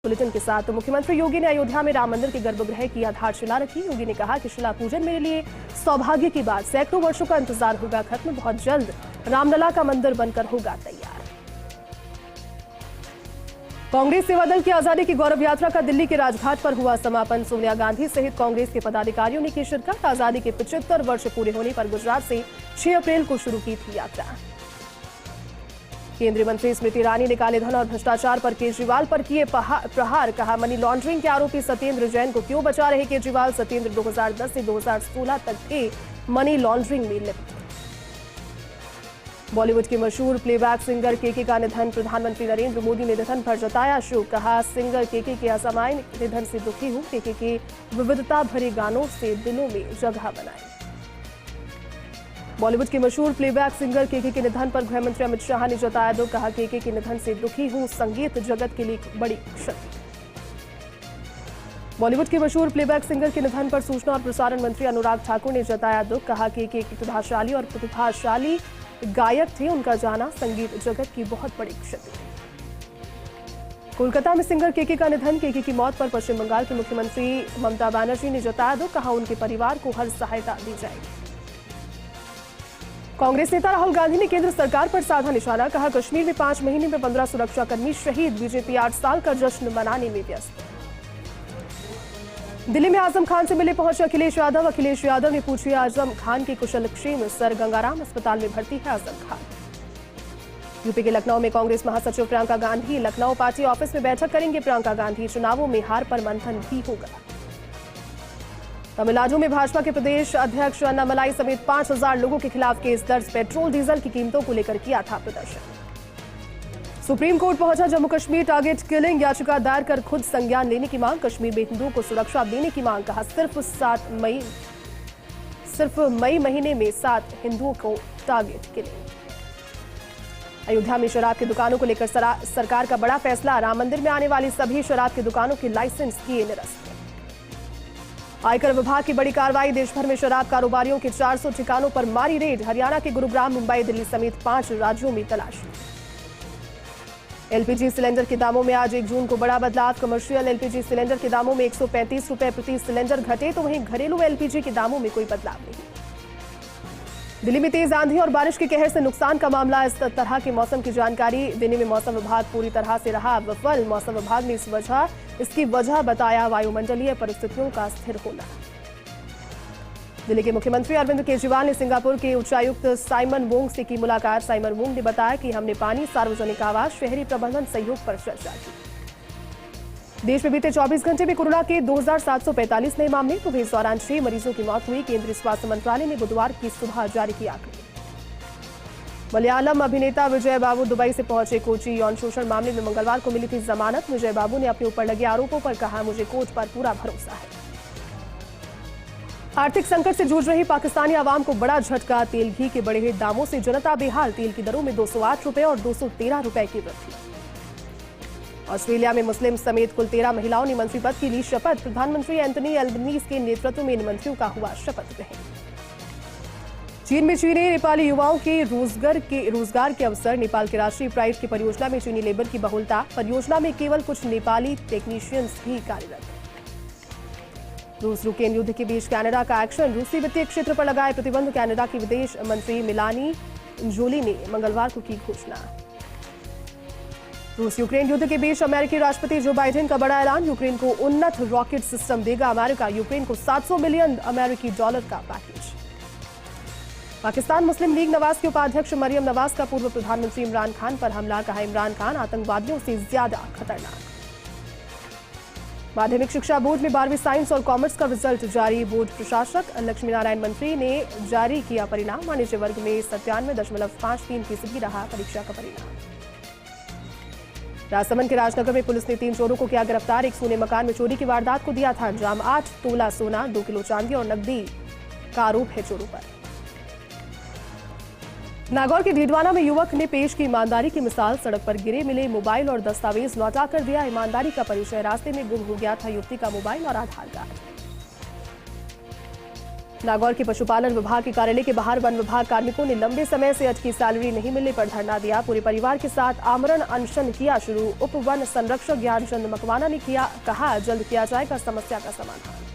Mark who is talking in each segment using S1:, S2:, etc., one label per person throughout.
S1: Bulletin के साथ तो मुख्यमंत्री योगी ने अयोध्या में राम मंदिर के गर्भगृह की आधारशिला रखी। योगी ने कहा कि शिला पूजन मेरे लिए सौभाग्य की बात, सैकड़ों वर्षों का इंतजार होगा खत्म, बहुत जल्द रामलला का मंदिर बनकर होगा तैयार। कांग्रेस सेवा दल की आजादी की गौरव यात्रा का दिल्ली के राजघाट पर हुआ समापन। सोनिया गांधी सहित कांग्रेस के पदाधिकारियों ने की शिरकत। आजादी के 75 वर्ष पूरे होने पर गुजरात से 6 अप्रैल को शुरू की थी यात्रा। केंद्रीय मंत्री स्मृति ईरानी ने काले धन और भ्रष्टाचार पर केजरीवाल पर किए प्रहार। कहा, मनी लॉन्ड्रिंग के आरोपी सत्येंद्र जैन को क्यों बचा रहे केजरीवाल। सत्येंद्र 2010 से 2016 तक थे मनी लॉन्ड्रिंग में लिप्त। बॉलीवुड के मशहूर प्लेबैक सिंगर केके का निधन। प्रधानमंत्री नरेंद्र मोदी ने निधन पर जताया शोक। कहा, सिंगर केके के असामान्य निधन से दुखी हूं। केके के विविधता भरे गानों से दिलों में जगह बनाई। बॉलीवुड के मशहूर प्लेबैक सिंगर केके के निधन पर गृह मंत्री अमित शाह ने जताया दुख। कहा, केके के निधन से दुखी हूं, संगीत जगत के लिए बड़ी क्षति। बॉलीवुड के मशहूर प्लेबैक सिंगर के निधन पर सूचना और प्रसारण मंत्री अनुराग ठाकुर ने जताया दुख। कहा, केके प्रतिभाशाली और प्रतिभाशाली गायक थे, उनका जाना संगीत जगत की बहुत बड़ी क्षति। कोलकाता में सिंगर केके का निधन। केके की मौत पर पश्चिम बंगाल की मुख्यमंत्री ममता बनर्जी ने जताया दुख। कहा, उनके परिवार को हर सहायता दी जाएगी। कांग्रेस नेता राहुल गांधी ने केंद्र सरकार पर साधा निशाना। कहा, कश्मीर में 5 महीने में 15 सुरक्षाकर्मी शहीद। बीजेपी 8 साल का जश्न मनाने में व्यस्त। दिल्ली में आजम खान से मिले पहुंचे अखिलेश यादव। अखिलेश यादव ने पूछी आजम खान की कुशलक्षेम। सर गंगाराम अस्पताल में भर्ती है आजम खान। यूपी के लखनऊ में कांग्रेस महासचिव प्रियंका गांधी लखनऊ पार्टी ऑफिस में बैठक करेंगे प्रियंका गांधी। चुनावों में हार पर मंथन भी होगा। तमिलनाडु में भाजपा के प्रदेश अध्यक्ष अन्नामलाई समेत 5000 लोगों के खिलाफ केस दर्ज। पेट्रोल डीजल की कीमतों को लेकर किया था प्रदर्शन। सुप्रीम कोर्ट पहुंचा जम्मू कश्मीर टारगेट किलिंग याचिका दायर कर खुद संज्ञान लेने की मांग। कश्मीर में हिंदुओं को सुरक्षा देने की मांग। कहा, सिर्फ मई महीने में 7 हिंदुओं को टारगेट किलिंग। अयोध्या में शराब की दुकानों को लेकर सरकार का बड़ा फैसला। राम मंदिर में आने वाली सभी शराब की दुकानों के लाइसेंस किए निरस्त। आयकर विभाग की बड़ी कार्रवाई। देश भर में शराब कारोबारियों के 400 ठिकानों पर मारी रेड। हरियाणा के गुरुग्राम, मुंबई, दिल्ली समेत 5 राज्यों में तलाशी। एलपीजी सिलेंडर के दामों में आज 1 जून को बड़ा बदलाव। कमर्शियल एलपीजी सिलेंडर के दामों में 135 रुपए प्रति सिलेंडर घटे, तो वहीं घरेलू एलपीजी के दामों में कोई बदलाव नहीं। दिल्ली में तेज आंधी और बारिश के कहर से नुकसान का मामला। इस तरह के मौसम की जानकारी देने में मौसम विभाग पूरी तरह से रहा विफल। मौसम विभाग ने इसकी वजह बताया वायुमंडलीय परिस्थितियों का स्थिर होना। दिल्ली के मुख्यमंत्री अरविंद केजरीवाल ने सिंगापुर के उच्चायुक्त साइमन वोंग से की मुलाकात। साइमन वोंग ने बताया कि हमने पानी, सार्वजनिक आवास, शहरी प्रबंधन सहयोग पर चर्चा की। देश में बीते 24 घंटे में कोरोना के 2745 नए मामले, तो इस दौरान 6 मरीजों की मौत हुई। केंद्रीय स्वास्थ्य मंत्रालय ने बुधवार की सुबह जारी किया आंकड़े। मलयालम अभिनेता विजय बाबू दुबई से पहुंचे कोची। यौन शोषण मामले में मंगलवार को मिली थी जमानत। विजय बाबू ने अपने ऊपर लगे आरोपों पर कहा, मुझे कोर्ट पर पूरा भरोसा है। आर्थिक संकट से जूझ रही पाकिस्तानी आवाम को बड़ा झटका। तेल घी के बढ़े दामों से जनता बेहाल। तेल की दरों में 208 रुपए और 213 रुपए की वृद्धि। ऑस्ट्रेलिया में मुस्लिम समेत कुल 13 महिलाओं ने मंत्री पद की ली शपथ। प्रधानमंत्री एंथनी एल्बनीज के नेतृत्व में इन मंत्रियों का हुआ शपथ ग्रहण। चीन में चीनी नेपाली युवाओं के रोजगार के अवसर। नेपाल के राष्ट्रीय प्राइड की परियोजना में चीनी लेबर की बहुलता। परियोजना में केवल कुछ नेपाली टेक्नीशियंस भी कार्यरत। रूस यूक्रेन युद्ध के बीच कनाडा का एक्शन। रूसी वित्तीय क्षेत्र पर लगाए प्रतिबंध। कनाडा की विदेश मंत्री मेलानी जोली ने मंगलवार को की घोषणा। रूस यूक्रेन युद्ध के बीच अमेरिकी राष्ट्रपति जो बाइडेन का बड़ा ऐलान। यूक्रेन को उन्नत रॉकेट सिस्टम देगा अमेरिका। यूक्रेन को $700 मिलियन अमेरिकी डॉलर का पैकेज। पाकिस्तान मुस्लिम लीग नवाज के उपाध्यक्ष मरियम नवाज का पूर्व प्रधानमंत्री इमरान खान पर हमला। कहा, इमरान खान आतंकवादियों से ज्यादा खतरनाक। माध्यमिक शिक्षा बोर्ड में 12वीं साइंस और कॉमर्स का रिजल्ट जारी। बोर्ड प्रशासक लक्ष्मी नारायण मंत्री ने जारी किया परिणाम। वाणिज्य वर्ग में 97.53% रहा परीक्षा का परिणाम। राजसमंद के राजनगर में पुलिस ने 3 चोरों को किया गिरफ्तार। एक सोने मकान में चोरी की वारदात को दिया था अंजाम। 8 तोला सोना, 2 किलो चांदी और नकदी का आरोप है चोरों पर। नागौर के ढीडवाना में युवक ने पेश की ईमानदारी की मिसाल। सड़क पर गिरे मिले मोबाइल और दस्तावेज लौटा कर दिया ईमानदारी का परिचय। रास्ते में गुम हो गया था युवती का मोबाइल और आधार कार्ड। नागौर के पशुपालन विभाग के कार्यालय के बाहर वन विभाग कार्मिकों ने लंबे समय से अटकी सैलरी नहीं मिलने पर धरना दिया। पूरे परिवार के साथ आमरण अनशन किया शुरू। उप वन संरक्षक ज्ञानचंद मकवाना ने कहा जल्द किया जाएगा समस्या का समाधान।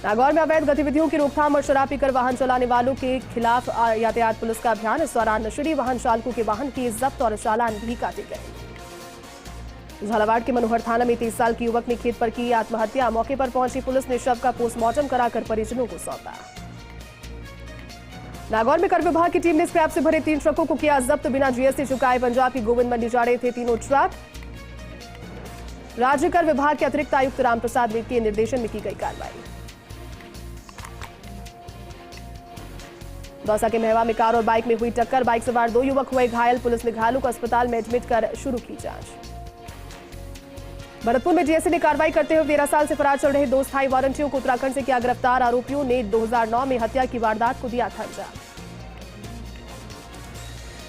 S1: नागौर में अवैध गतिविधियों की रोकथाम और शराब पीकर वाहन चलाने वालों के खिलाफ यातायात पुलिस का अभियान। इस दौरान नशेड़ी वाहन चालकों के वाहन की जब्त और चालान भी काटे गए। झालावाड़ के मनोहर थाना में 30 साल की युवक ने खेत पर की आत्महत्या। मौके पर पहुंची पुलिस ने शव का पोस्टमार्टम कराकर परिजनों को सौंपा। नागौर में कर विभाग की टीम ने स्क्रैप से भरे 3 ट्रकों को किया जब्त। बिना जीएसटी चुकाए पंजाब की गोविंद मंडी जा रहे थे तीनों ट्रक। राज्य कर विभाग के अतिरिक्त आयुक्त रामप्रसाद नेगी के निर्देशन में की गई कार्रवाई। दौसा के महवा में कार और बाइक में हुई टक्कर। बाइक सवार 2 युवक हुए घायल। पुलिस ने घायलों को अस्पताल में एडमिट कर शुरू की जांच। भरतपुर में डीएसए ने कार्रवाई करते हुए 13 साल से फरार चल रहे 2 स्थायी वारंटियों को उत्तराखंड से किया गिरफ्तार। आरोपियों ने 2009 में हत्या की वारदात को दिया था अंजाम।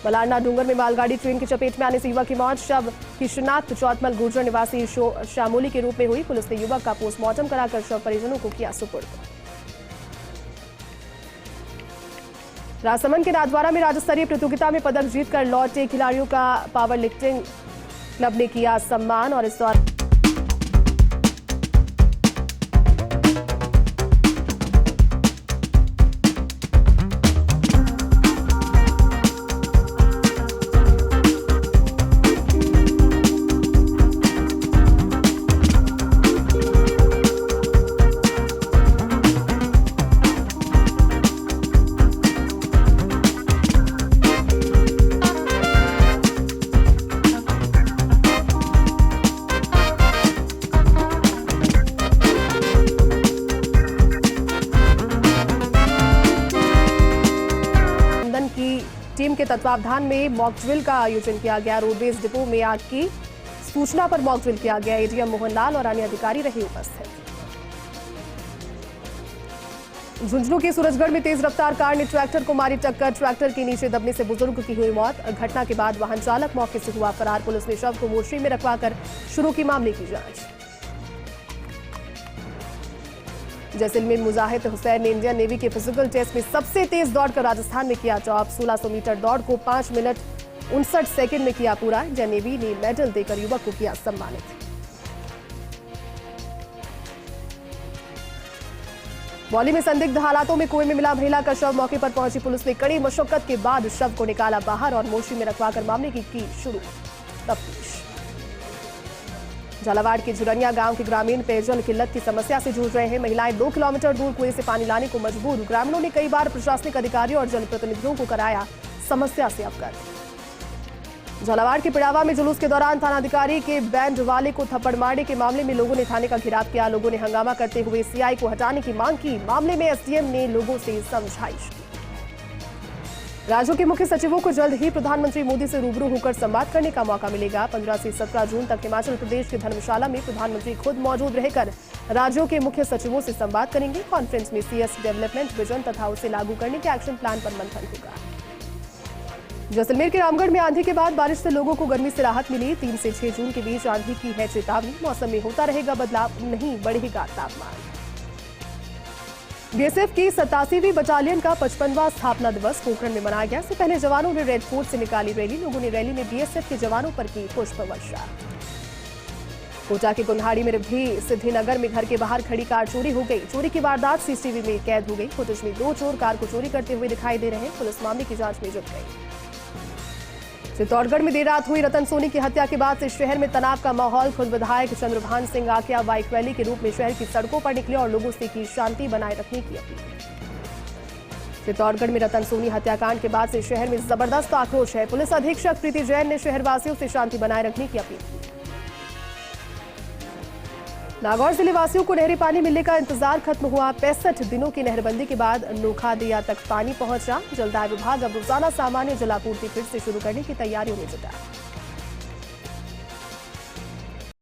S1: मलारना डूंगर में मालगाड़ी ट्रेन की चपेट में आने से युवक की मौत। शव की शिनाख्त चौतमल गुर्जर निवासी शामोली के रूप में हुई। पुलिस ने युवक का पोस्टमार्टम कराकर शव परिजनों को किया सुपुर्द। राजसमंद के नाथद्वारा में राज्य स्तरीय प्रतियोगिता में पदक जीतकर लौटे खिलाड़ियों का पावर लिफ्टिंग क्लब ने किया सम्मान। और इस दौरान टीम के तत्वावधान में मॉक ड्रिल का आयोजन किया गया। रोडवेज डिपो में आग की सूचना पर मॉक ड्रिल किया गया। एडीएम मोहनलाल और अन्य अधिकारी रहे उपस्थित। झुंझुनू के सूरजगढ़ में तेज रफ्तार कार ने ट्रैक्टर को मारी टक्कर। ट्रैक्टर के नीचे दबने से बुजुर्ग की हुई मौत। घटना के बाद वाहन चालक मौके से हुआ फरार। पुलिस ने शव को मोर्चरी में रखवाकर शुरू की मामले की जांच। जैसलमेर में मुजाहिद हुसैन ने इंडियन नेवी के फिजिकल टेस्ट में सबसे तेज दौड़कर राजस्थान में किया टॉप। 1600 मीटर दौड़ को 5 मिनट 59 सेकंड में किया पूरा। इंडियन नेवी ने मेडल देकर युवक को किया सम्मानित। मौली में संदिग्ध हालातों में कुएं में मिला महिला का शव। मौके पर पहुंची पुलिस ने कड़ी मशक्कत के बाद शव को निकाला बाहर और मोर्ची में रखवाकर मामले की शुरू तफ्तीश। झालावाड़ के झुरनिया गांव के ग्रामीण पेयजल किल्लत की समस्या से जूझ रहे हैं। महिलाएं 2 किलोमीटर दूर कुएं से पानी लाने को मजबूर। ग्रामीणों ने कई बार प्रशासनिक अधिकारियों और जनप्रतिनिधियों को कराया समस्या से अवगत। झालावाड़ के पिड़ावा में जुलूस के दौरान थानाधिकारी के बैंड वाले को थप्पड़ मारने के मामले में लोगों ने थाने का घेराव किया। लोगों ने हंगामा करते हुए सीआई को हटाने की मांग की। मामले में एसडीएम ने लोगों से समझाइश की। राज्यों के मुख्य सचिवों को जल्द ही प्रधानमंत्री मोदी से रूबरू होकर संवाद करने का मौका मिलेगा। 15 से 17 जून तक हिमाचल प्रदेश के धर्मशाला में प्रधानमंत्री खुद मौजूद रहकर राज्यों के मुख्य सचिवों से संवाद करेंगे। कॉन्फ्रेंस में सीएस डेवलपमेंट विजन तथा उसे लागू करने के एक्शन प्लान पर मंथन होगा। जैसलमेर के रामगढ़ में आंधी के बाद बारिश से लोगों को गर्मी से राहत मिली। 3 से 6 जून के बीच आंधी की है चेतावनी। मौसम में होता रहेगा बदलाव, नहीं बढ़ेगा तापमान। बीएसएफ की 87वीं बटालियन का 55वां स्थापना दिवस पोखरण में मनाया गया। इससे पहले जवानों ने रेड फोर्ट से निकाली रैली। लोगों ने रैली में बीएसएफ के जवानों पर की पुष्प वर्षा। कोटा के कुल्हाड़ी में भी सिद्धिनगर में घर के बाहर खड़ी कार चोरी हो गई। चोरी की वारदात सीसीटीवी में कैद हो गई। फुटेज में 2 चोर कार को चोरी करते हुए दिखाई दे रहे हैं। पुलिस मामले की जांच में जुट गई। चित्तौड़गढ़ में देर रात हुई रतन सोनी की हत्या के बाद से शहर में तनाव का माहौल। खुद विधायक चंद्रभान सिंह आकिया बाइक रैली के रूप में शहर की सड़कों पर निकले और लोगों से की शांति बनाए रखने की अपील। चित्तौड़गढ़ में रतन सोनी हत्याकांड के बाद से शहर में जबरदस्त आक्रोश है। पुलिस अधीक्षक प्रीति जैन ने शहरवासियों से शांति बनाए रखने की अपील की। नागौर जिले वासियों को नहरी पानी मिलने का इंतजार खत्म हुआ। 65 दिनों की नहरबंदी के बाद नोखादिया तक पानी पहुंचा। जलदाय विभाग अब रोजाना सामान्य जलापूर्ति फिर से शुरू करने की तैयारियों में जुटा।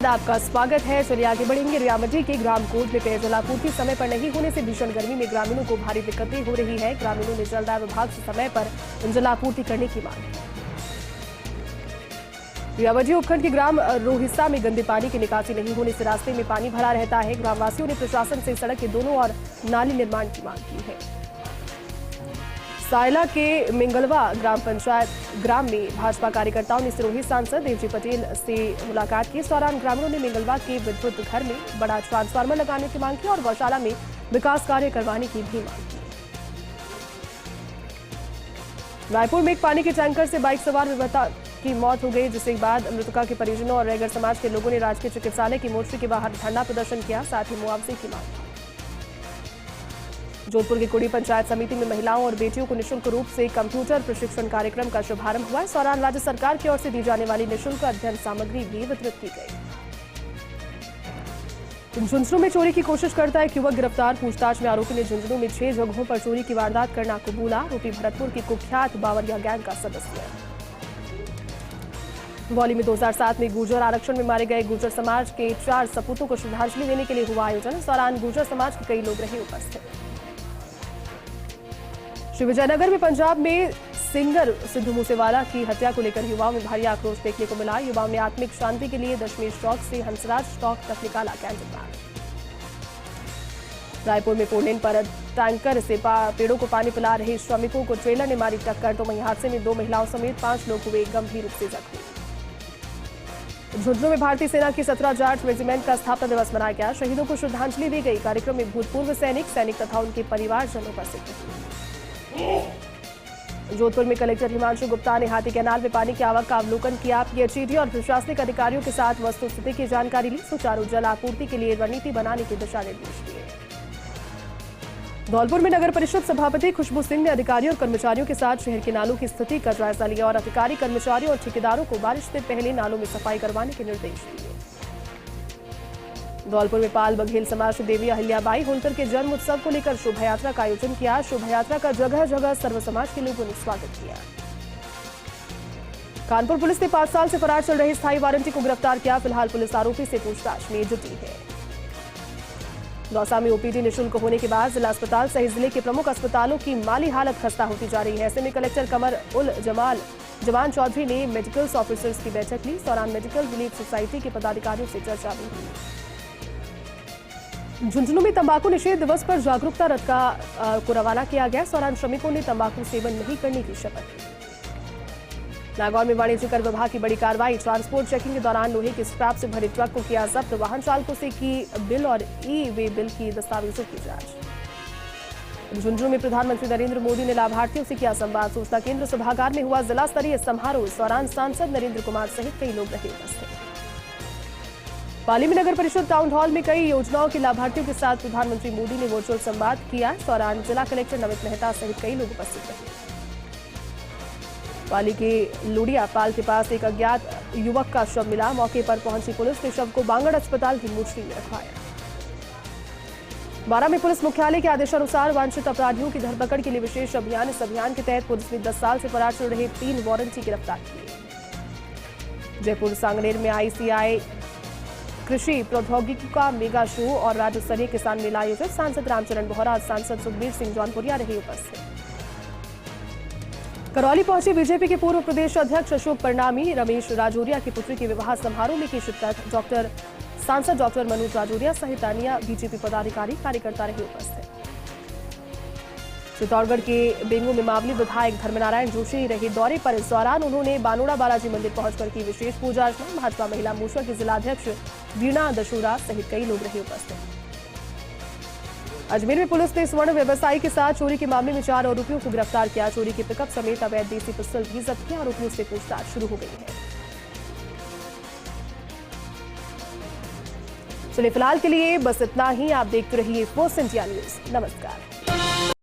S1: आपका स्वागत है। चलिए आगे बढ़ेंगे। रियामटी के ग्राम कोट में पेयजल आपूर्ति समय पर नहीं होने से भीषण गर्मी में ग्रामीणों को भारी दिक्कतें हो रही है। ग्रामीणों ने जलदाय विभाग से समय पर जलापूर्ति करने की मांग की। रियावटी उपखंड के ग्राम रोहिसा में गंदे पानी की निकासी नहीं होने से रास्ते में पानी भरा रहता है। ग्रामवासियों ने प्रशासन से सड़क के दोनों ओर नाली निर्माण की मांग की है। सायला के मिंगलवा ग्राम पंचायत ग्राम में भाजपा कार्यकर्ताओं ने सिरोही सांसद देवजी पटेल से मुलाकात की। इस दौरान ग्रामीणों ने मिंगलवा के विद्युत घर में बड़ा ट्रांसफार्मर लगाने की मांग की और गौशाला में विकास कार्य करवाने की भी मांग की। रायपुर में एक पानी के टैंकर से बाइक सवार युवक की मौत हो गई, जिसके बाद मृतका के परिजनों और रैगर समाज के लोगों ने राजकीय चिकित्सालय की मोर्चरी के बाहर धरना प्रदर्शन किया, साथ ही मुआवजे की मांग की। जोधपुर की कुड़ी पंचायत समिति में महिलाओं और बेटियों को निःशुल्क रूप से कंप्यूटर प्रशिक्षण कार्यक्रम का शुभारंभ हुआ। इस दौरान राज्य सरकार की ओर से दी जाने वाली निःशुल्क अध्ययन सामग्री भी वितरित की गई। झुंझुनू में चोरी की कोशिश करता एक युवक गिरफ्तार। पूछताछ में आरोपी ने झुंझुनू में 6 जगहों पर चोरी की वारदात करना कबूला। आरोपी भरतपुर की कुख्यात बावरिया गैंग का सदस्य है। बौली में 2007 में गुर्जर आरक्षण में मारे गए गुर्जर समाज के 4 सपूतों को श्रद्धांजलि देने के लिए हुआ आयोजन। इस दौरान गुर्जर समाज के कई लोग रहे उपस्थित। श्री विजयनगर में पंजाब में सिंगर सिद्धू मूसेवाला की हत्या को लेकर युवाओं में भारी आक्रोश देखने को मिला। युवाओं ने आत्मिक शांति के लिए दशमेश चौक से हंसराज चौक तक निकाला कैंडल मार्च। रायपुर में 4 लेन पर टैंकर से पेड़ों को पानी पिला रहे श्रमिकों को ट्रेलर ने मारी टक्कर, तो वहीं हादसे में 2 महिलाओं समेत 5 लोग हुए गंभीर रूप से जख्मी। झुंझुनू में भारतीय सेना की 17 जाट रेजिमेंट का स्थापना दिवस मनाया गया। शहीदों को श्रद्धांजलि दी गई। कार्यक्रम में भूतपूर्व सैनिक तथा उनके परिवारजन उपस्थित थे। जोधपुर में कलेक्टर हिमांशु गुप्ता ने हाथी कैनाल में पानी की आवक का अवलोकन किया। पीएचईडी और प्रशासनिक अधिकारियों के साथ वस्तुस्थिति की जानकारी ली। सुचारू जल आपूर्ति के लिए रणनीति बनाने के दिशा निर्देश दिए। धौलपुर में नगर परिषद सभापति खुशबू सिंह ने अधिकारियों और कर्मचारियों के साथ शहर के नालों की स्थिति का जायजा लिया और अधिकारी, कर्मचारियों और ठेकेदारों को बारिश से पहले नालों में सफाई करवाने के निर्देश दिए। धौलपुर में पाल बघेल समाज से देवी अहिल्याबाई होलकर के जन्म उत्सव को लेकर शोभा यात्रा का आयोजन किया। शोभा यात्रा का जगह जगह सर्व समाज के लोगों ने स्वागत किया। कानपुर पुलिस ने 5 साल से फरार चल रहे स्थायी वारंटी को गिरफ्तार किया। फिलहाल पुलिस आरोपी से पूछताछ में जुटी है। दौसा में ओपीडी निःशुल्क होने के बाद जिला अस्पताल सहित जिले के प्रमुख अस्पतालों की माली हालत खस्ता होती जा रही है। ऐसे में कलेक्टर कमर उल जमान चौधरी ने मेडिकल ऑफिसर्स की बैठक ली। इस दौरान मेडिकल रिलीफ सोसाइटी के पदाधिकारियों से चर्चा भी हुई। झुंझुनू में तंबाकू निषेध दिवस पर जागरूकता रथ को रवाना किया गया। इस दौरान श्रमिकों ने तंबाकू सेवन नहीं करने की शपथ ली। नागौर में वाणिज्य कर विभाग की बड़ी कार्रवाई। ट्रांसपोर्ट चेकिंग के दौरान लोहे के स्क्रैप से भरे ट्रक को किया जब्त। वाहन चालकों से की बिल और ई-वे बिल की दस्तावेजों की जांच। झुंझुनू में प्रधानमंत्री नरेंद्र मोदी ने लाभार्थियों से किया संवाद। सूचना केंद्र सभागार में हुआ जिला स्तरीय समारोह। इस दौरान सांसद नरेंद्र कुमार सहित कई लोग रहे उपस्थित। पाली में नगर परिषद टाउन हॉल में कई योजनाओं के लाभार्थियों के साथ प्रधानमंत्री मोदी ने वर्चुअल संवाद किया। इस दौरान जिला कलेक्टर नमित मेहता सहित कई लोग उपस्थित रहे। पाली के लुडिया पाल के पास एक अज्ञात युवक का शव मिला। मौके पर पहुंची पुलिस ने शव को बांगड़ अस्पताल की मोर्चरी में रखवाया। बारां में पुलिस मुख्यालय के आदेशानुसार वांछित अपराधियों की धरपकड़ के लिए विशेष अभियान। इस अभियान के तहत पुलिस ने 10 साल से फरार चल रहे 3 वारंटी गिरफ्तार किए। जयपुर सांगनेर में ICI कृषि प्रौद्योगिकी का मेगा शो और राज्य स्तरीय किसान मेला आयोजित। सांसद रामचरण बोहरा और सांसद सुखबीर सिंह जौनपुरिया रहे उपस्थित। करौली पहुंचे बीजेपी के पूर्व प्रदेश अध्यक्ष अशोक परनामी। रमेश राजौरिया की पुत्री के विवाह समारोह में की शिरकत। सांसद डॉक्टर मनोज राजौरिया सहित अन्य बीजेपी पदाधिकारी कार्यकर्ता रहे उपस्थित। चित्तौड़गढ़ के बेंगू में मावली विधायक धर्मनारायण जोशी रहे दौरे पर। इस दौरान उन्होंने बानोड़ा बालाजी मंदिर पहुंचकर की विशेष पूजा अर्चना। भाजपा महिला मोर्चा की जिलाध्यक्ष वीणा दशूरा सहित कई लोग रहे उपस्थित। अजमेर में पुलिस ने स्वर्ण व्यवसायी के साथ चोरी के मामले में 4 आरोपियों को गिरफ्तार किया। चोरी की पिकअप समेत अवैध देसी पिस्टल भी जब्त किया। आरोपियों से पूछताछ शुरू हो गई है। चलिए फिलहाल के लिए बस इतना ही। आप देखते रहिए फर्स्ट इंडिया न्यूज। नमस्कार।